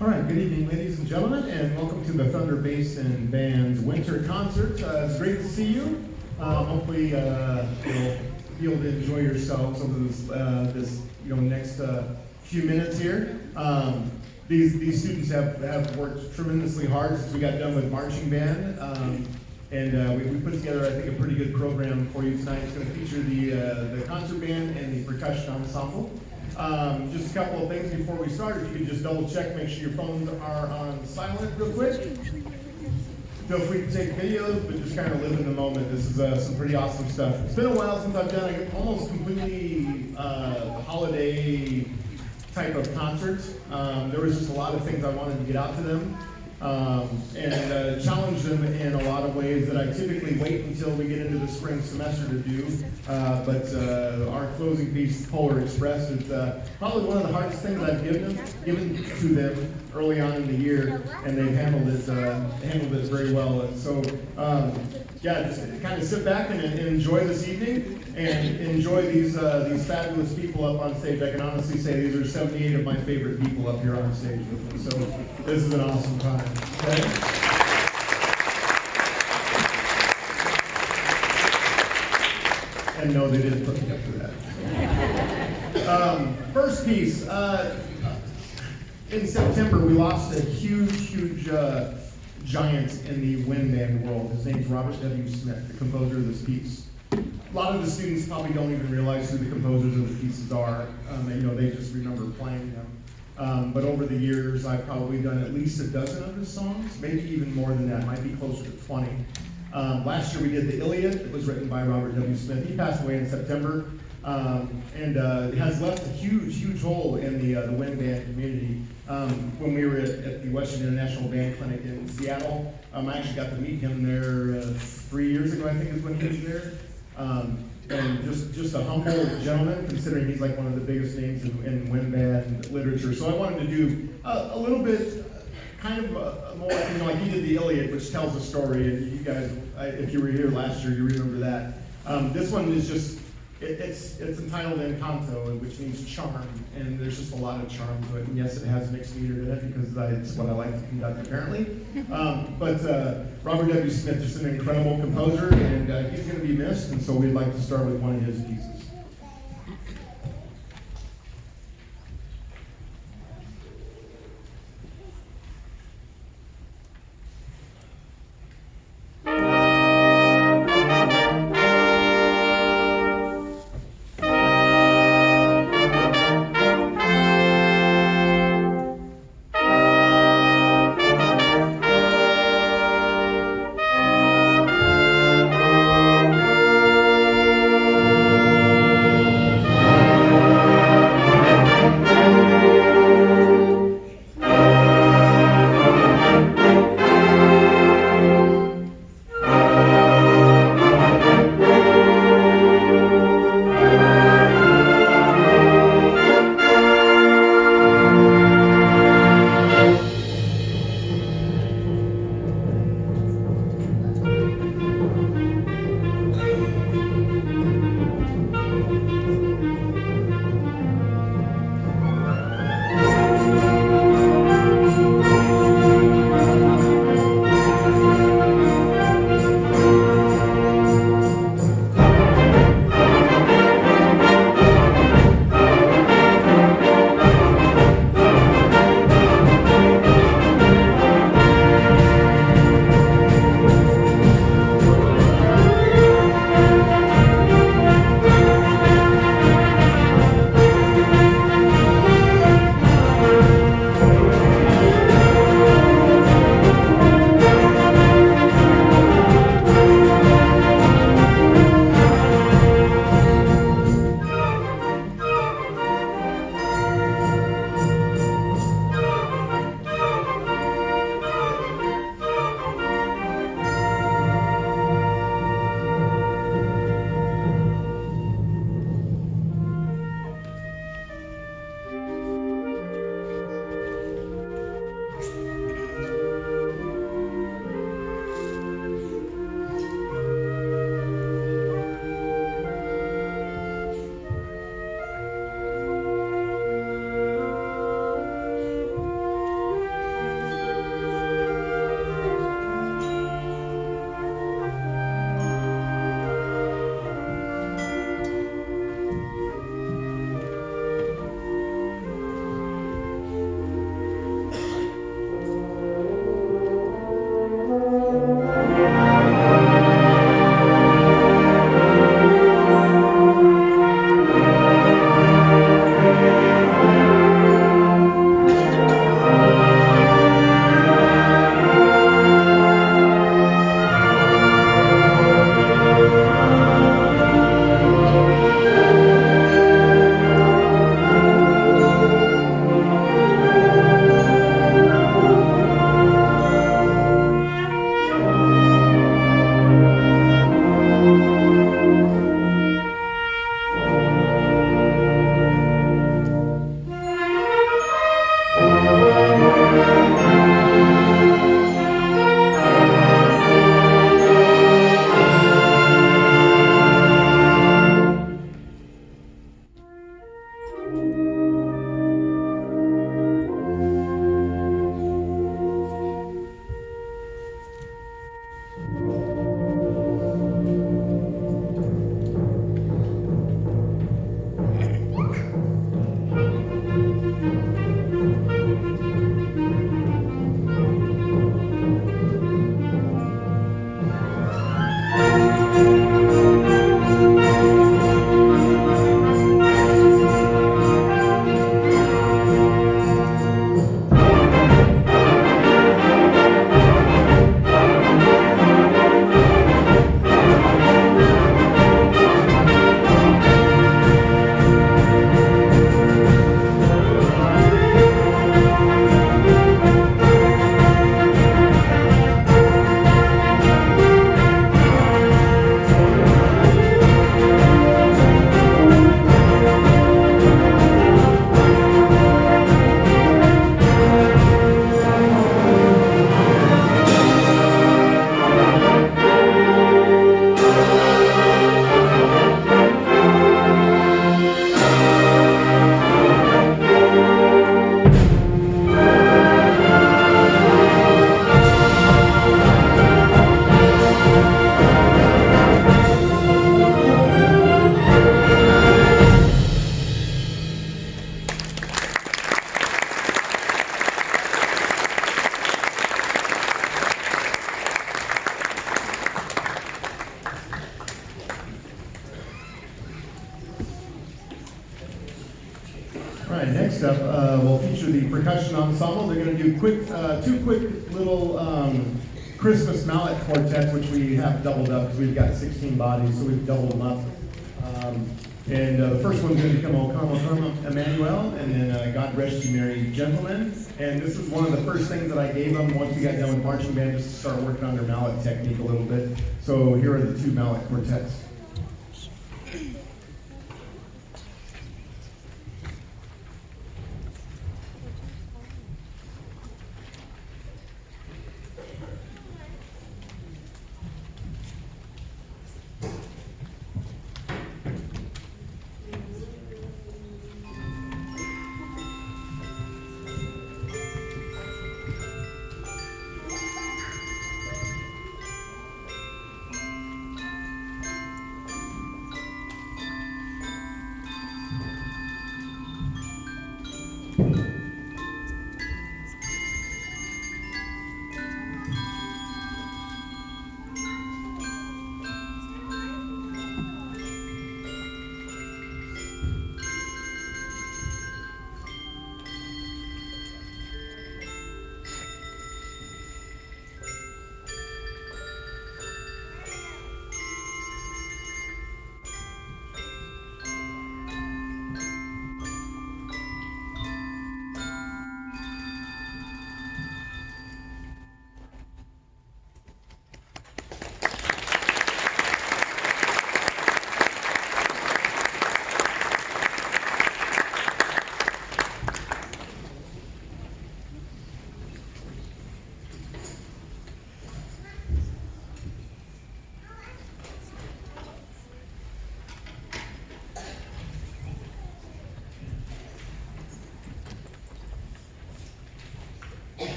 All right, good evening, ladies and gentlemen, and welcome to the Thunder Bass and Band's Winter Concert. It's great to see you. Hopefully, you'll be able to enjoy yourselves over this next few minutes here. These students have worked tremendously hard since we got done with marching band, and we put together, I think, a pretty good program for you tonight. It's going to feature the concert band and the percussion ensemble. Just a couple of things before we start. If you could just double check, make sure your phones are on silent real quick. Feel free to take videos, but just kind of live in the moment. This is some pretty awesome stuff. It's been a while since I've done almost completely holiday type of concerts. There was just a lot of things I wanted to get out to them and challenge them in a lot of ways that I typically wait until we get into the spring semester to do. But our closing piece, Polar Express, is probably one of the hardest things I've given to them early on in the year, and they've handled it very well. And so, just kind of sit back and enjoy this evening, and enjoy these fabulous people up on stage. I can honestly say these are 78 of my favorite people up here on stage with me. So this is an awesome time. Okay? And no, they didn't put me up for that. First piece. In September, we lost a huge giant in the wind band world. His name's Robert W. Smith, the composer of this piece. A lot of the students probably don't even realize who the composers of the pieces are. They just remember playing them. But over the years, I've probably done at least a dozen of his songs, maybe even more than that, might be closer to 20. Last year we did the Iliad. It was written by Robert W. Smith. He passed away in September, and it has left a huge hole in the wind band community. When we were at the Western International Band Clinic in Seattle, I actually got to meet him there 3 years ago, I think is when he was there. And just a humble gentleman, considering he's like one of the biggest names in wind band literature. So I wanted to do a little bit, kind of more, like he did the Iliad, which tells a story. And you guys, if you were here last year, you remember that. This one is just, it's entitled Encanto, which means charm, and there's just a lot of charm to it. And yes, it has mixed meter in it because it's what I like to conduct apparently. But Robert W. Smith is an incredible composer, and he's going to be missed. And so we'd like to start with one of his pieces. percussion ensemble. They're going to do two quick little Christmas mallet quartets, which we have doubled up because we've got 16 bodies, so we've doubled them up. And the first one's going to become O Come, O Come, Emmanuel, and then God Rest You Merry Gentlemen. And this is one of the first things that I gave them once we got done with marching band, just to start working on their mallet technique a little bit. So here are the two mallet quartets.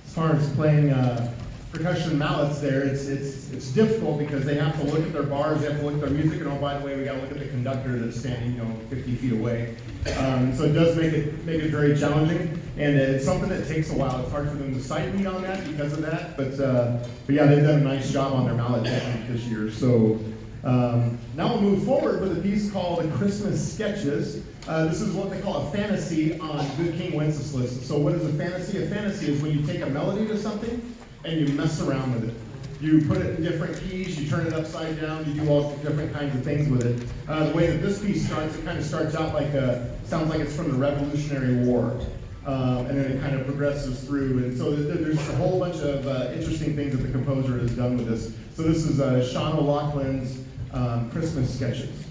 As far as playing percussion mallets there, it's difficult because they have to look at their bars, they have to look at their music, and oh, by the way, we got to look at the conductor that's standing 50 feet away. So it does make it very challenging, and it's something that takes a while. It's hard for them to sight read on that because of that, but yeah, they've done a nice job on their mallet technique this year. So now we'll move forward with a piece called the Christmas Sketches. This is what they call a fantasy on Good King Wenceslas. So what is a fantasy? A fantasy is when you take a melody to something and you mess around with it. You put it in different keys, you turn it upside down, you do all different kinds of things with it. The way that this piece starts, it kind of starts out like, sounds like it's from the Revolutionary War. And then it kind of progresses through. And so there's a whole bunch of interesting things that the composer has done with this. So this is Sean O'Loughlin's Christmas Sketches.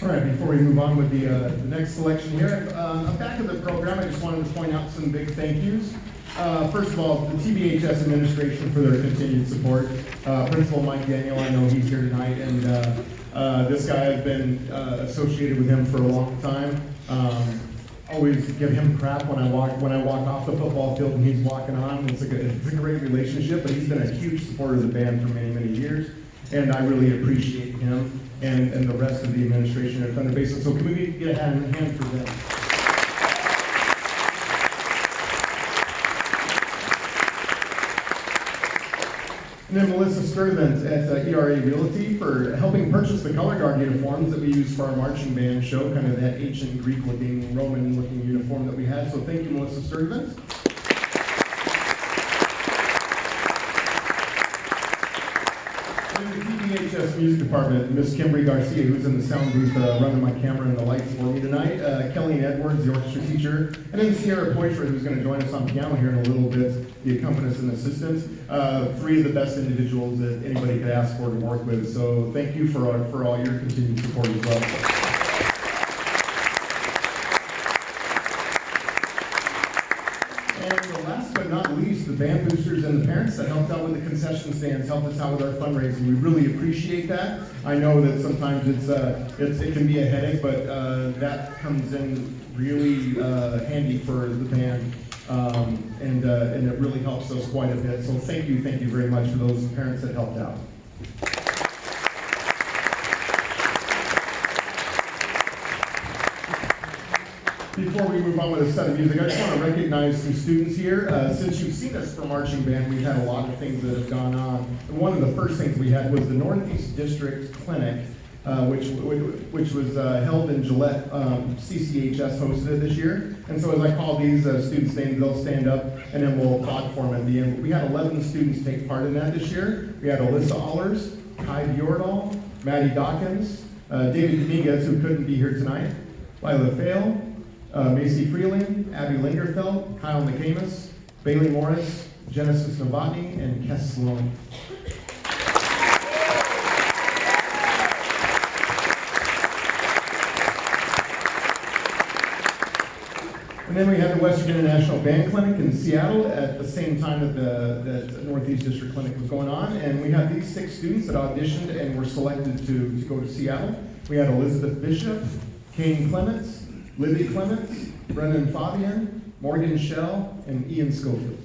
All right, before we move on with the next selection here, back of the program, I just wanted to point out some big thank yous. First of all, the TBHS administration for their continued support. Principal Mike Daniel, I know he's here tonight, and this guy, I've been associated with him for a long time. Always give him crap when I walk off the football field and he's walking on. It's a great relationship, but he's been a huge supporter of the band for many, many years, and I really appreciate him and the rest of the administration at Thunder Basin. So can we get a hand for them? And then Melissa Sturvant at ERA Realty for helping purchase the color guard uniforms that we use for our marching band show, kind of that ancient Greek-looking, Roman-looking uniform that we had. So thank you, Melissa Sturvant. In the TBHS Music Department, Miss Kimberly Garcia, who's in the sound booth running my camera and the lights for me tonight, Kelly Edwards, the orchestra teacher, and then Sierra Poitras, who's going to join us on piano here in a little bit, the accompanist and assistant. Three of the best individuals that anybody could ask for to work with. So thank you for all your continued support as well. And last but not least, the band boosters and the parents that helped out with the concession stands, helped us out with our fundraising. We really appreciate that. I know that sometimes it can be a headache, but that comes in really handy for the band, and it really helps us quite a bit. So thank you very much for those parents that helped out. Before we move on with a set of music, I just want to recognize some students here. Since you've seen us for marching band, we've had a lot of things that have gone on. And one of the first things we had was the Northeast District Clinic, which was held in Gillette. CCHS hosted it this year. And so as I call these students' names, they'll stand up, and then we'll talk for them at the end. But we had 11 students take part in that this year. We had Alyssa Allers, Kai Bjordahl, Maddie Dawkins, David Dominguez, who couldn't be here tonight, Lila Fail, Macy Freeling, Abby Lingerfeld, Kyle McCamus, Bailey Morris, Genesis Novotny, and Kess Sloan. And then we had the Western International Band Clinic in Seattle at the same time that the Northeast District Clinic was going on. And we had these 6 students that auditioned and were selected to go to Seattle. We had Elizabeth Bishop, Kane Clements, Libby Clements, Brendan Fabian, Morgan Shell, and Ian Schofield.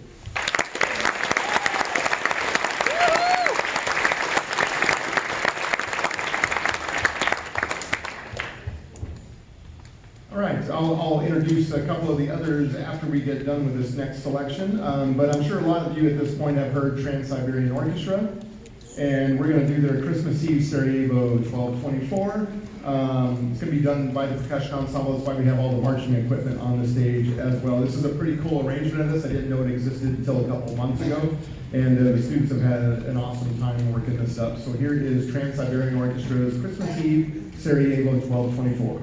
All right, I'll introduce a couple of the others after we get done with this next selection, but I'm sure a lot of you at this point have heard Trans-Siberian Orchestra, and we're going to do their Christmas Eve Sarajevo 1224. It's going to be done by the percussion ensemble. That's why we have all the marching equipment on the stage as well. This is a pretty cool arrangement of this. I didn't know it existed until a couple months ago, and the students have had an awesome time working this up. So here is Trans-Siberian Orchestra's Christmas Eve Sarajevo 1224.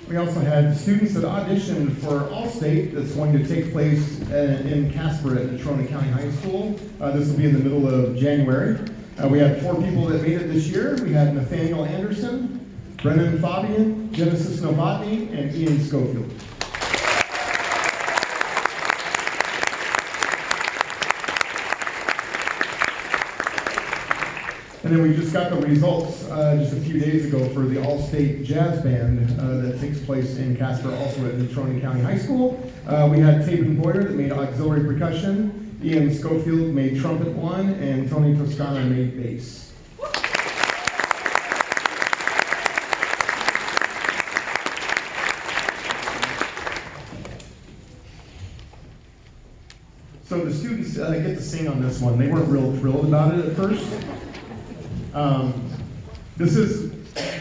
We also had students that auditioned for All-State that's going to take place in Casper at Natrona County High School. This will be in the middle of January. We had 4 people that made it this year. We had Nathaniel Anderson, Brennan Fabian, Genesis Novotny, and Ian Schofield. And then we just got the results just a few days ago for the All-State Jazz Band that takes place in Casper, also at Natrona County High School. We had Taven Boyer that made auxiliary percussion, Ian Schofield made trumpet 1, and Tony Toscana made bass. So the students get to sing on this one. They weren't real thrilled about it at first. This is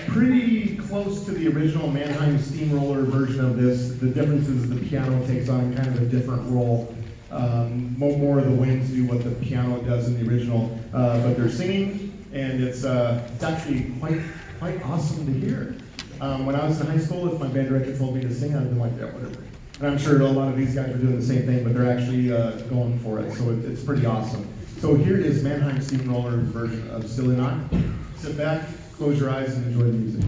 pretty close to the original Mannheim Steamroller version of this. The difference is the piano takes on kind of a different role. More of the winds do what the piano does in the original, but they're singing, and it's actually quite awesome to hear. When I was in high school, if my band director told me to sing, I'd been like, yeah, whatever. And I'm sure a lot of these guys are doing the same thing, but they're actually going for it, so it's pretty awesome. So here is Mannheim Steamroller's version of Silly Knot. Sit back, close your eyes, and enjoy the music.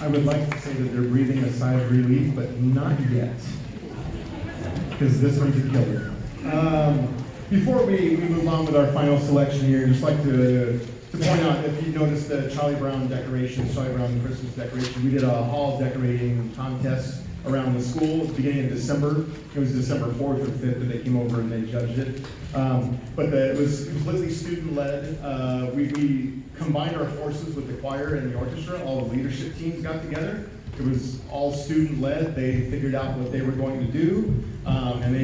I would like to say that they're breathing a sigh of relief, but not yet, because this one's a killer. Before we move on with our final selection here, I'd just like to point out, if you noticed the Charlie Brown decorations, Charlie Brown Christmas decoration, we did a hall decorating contest around the school at the beginning of December. It was December 4th or 5th that they came over and they judged it. It was completely student-led. We combined our forces with the choir and the orchestra. All the leadership teams got together. It was all student-led. They figured out what they were going to do, and they